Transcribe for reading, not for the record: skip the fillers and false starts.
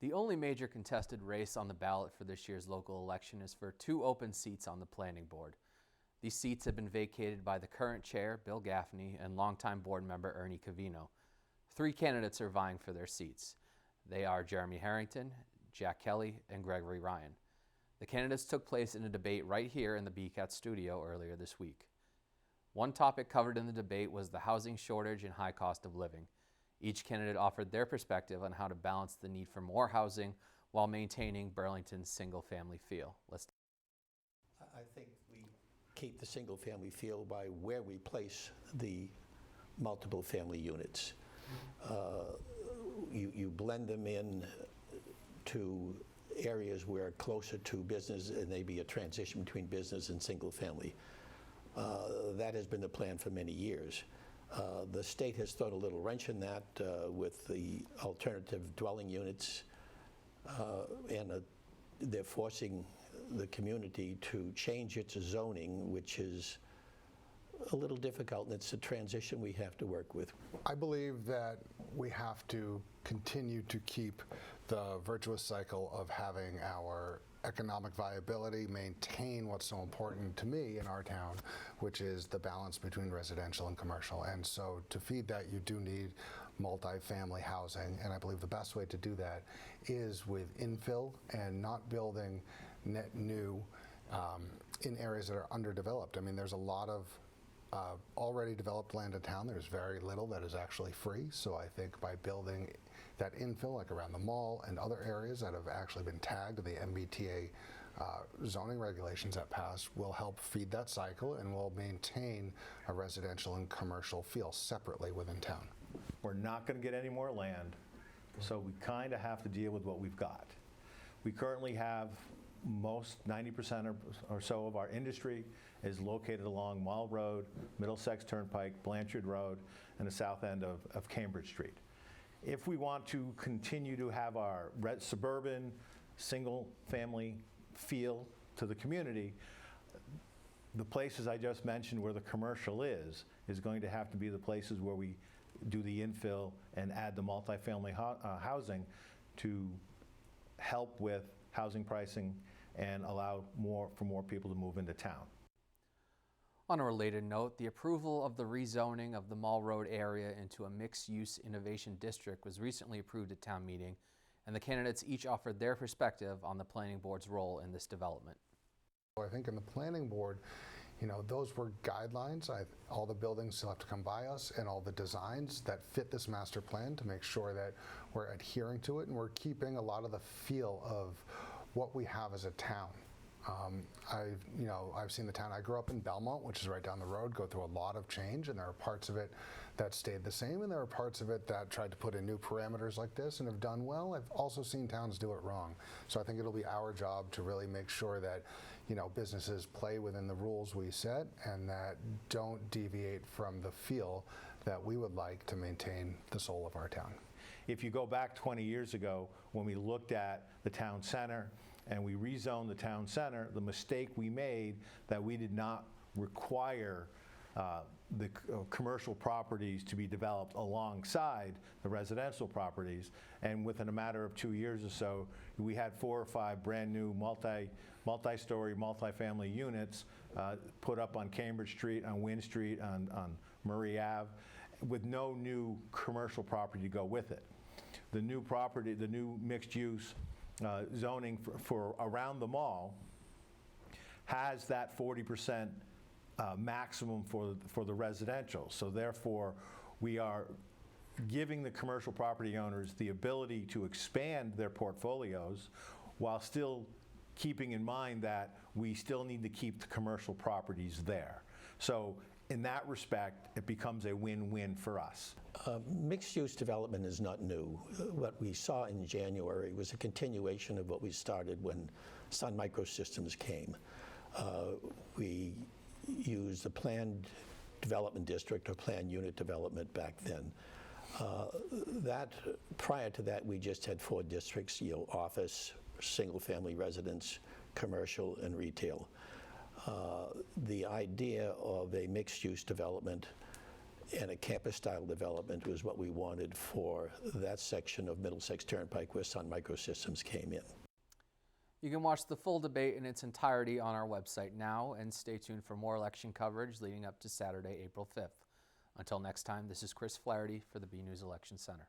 The only major contested race on the ballot for this year's local election is for 2 open seats on the planning board. These seats have been vacated by the current chair, Bill Gaffney, and longtime board member Ernie Covino. 3 candidates are vying for their seats. They are Jeremy Harrington, Jack Kelly, and Gregory Ryan. The candidates took place in a debate right here in the BCAT studio earlier this week. One topic covered in the debate was the housing shortage and high cost of living. Each candidate offered their perspective on how to balance the need for more housing while maintaining Burlington's single-family feel. I think we keep the single-family feel by where we place the multiple family units. You blend them in to areas where closer to business, and maybe a transition between business and single-family. That has been the plan for many years. The state has thrown a little wrench in that with the alternative dwelling units, and they're forcing the community to change its zoning, which is a little difficult, and it's a transition we have to work with. I believe that we have to continue to keep the virtuous cycle of having our economic viability, maintain what's so important to me in our town, which is the balance between residential and commercial. And so to feed that, you do need multifamily housing. And I believe the best way to do that is with infill and not building net new in areas that are underdeveloped. I mean, there's a lot of already developed land in town. There's very little that is actually free. So I think by building that infill, like around the mall and other areas that have actually been tagged to the MBTA zoning regulations that passed, will help feed that cycle and will maintain a residential and commercial feel separately within town. We're not going to get any more land, so we kind of have to deal with what we've got. We currently have most 90% or so of our industry is located along Mall Road, Middlesex Turnpike, Blanchard Road, and the south end of Cambridge Street. If we want to continue to have our suburban, single-family feel to the community, the places I just mentioned where the commercial is going to have to be the places where we do the infill and add the multifamily housing to help with housing pricing and allow for more people to move into town. On a related note, the approval of the rezoning of the Mall Road area into a mixed-use innovation district was recently approved at town meeting, and the candidates each offered their perspective on the planning board's role in this development. I think in the planning board, those were guidelines. All the buildings still have to come by us, and all the designs that fit this master plan to make sure that we're adhering to it and we're keeping a lot of the feel of what we have as a town. I've seen the town. I grew up in Belmont, which is right down the road, go through a lot of change, and there are parts of it that stayed the same, and there are parts of it that tried to put in new parameters like this and have done well. I've also seen towns do it wrong. So I think it'll be our job to really make sure that, businesses play within the rules we set and that don't deviate from the feel that we would like to maintain the soul of our town. If you go back 20 years ago, when we looked at the town center and we rezoned the town center, the mistake we made that we did not require the commercial properties to be developed alongside the residential properties, and within a matter of 2 years or so, we had 4 or 5 brand new multi-story, multifamily units put up on Cambridge Street, on Wynn Street, on Murray Ave, with no new commercial property to go with it. The new property, the new mixed-use zoning for around the mall has that 40% maximum for the residential. So therefore, we are giving the commercial property owners the ability to expand their portfolios while still keeping in mind that we still need to keep the commercial properties there. So in that respect, it becomes a win-win for us. Mixed-use development is not new. What we saw in January was a continuation of what we started when Sun Microsystems came. We used the planned development district or planned unit development back then. Prior to that, we just had 4 districts: office, single-family residence, commercial, and retail. The idea of a mixed-use development and a campus-style development was what we wanted for that section of Middlesex Turnpike where Sun Microsystems came in. You can watch the full debate in its entirety on our website now, and stay tuned for more election coverage leading up to Saturday, April 5th. Until next time, this is Chris Flaherty for the BNews Election Center.